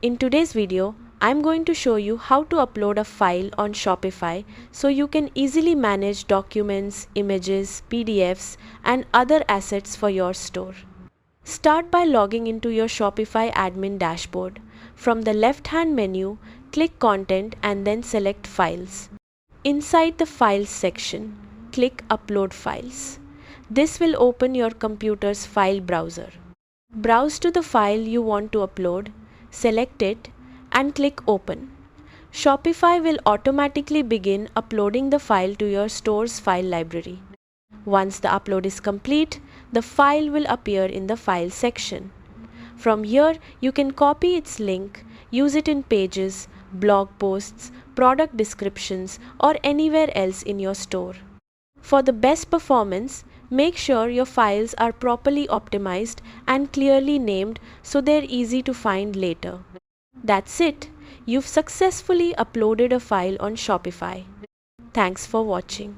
In today's video, I'm going to show you how to upload a file on Shopify so you can easily manage documents, images, PDFs, and other assets for your store. Start by logging into your Shopify admin dashboard. From the left-hand menu, click Content and then select Files. Inside the Files section, click Upload Files. This will open your computer's file browser. Browse to the file you want to upload, select it, and click Open. Shopify will automatically begin uploading the file to your store's file library. Once the upload is complete, the file will appear in the File section. From here, you can copy its link, use it in pages, blog posts, product descriptions, or anywhere else in your store. For the best performance, make sure your files are properly optimized and clearly named so they're easy to find later. That's it. You've successfully uploaded a file on Shopify. Thanks for watching.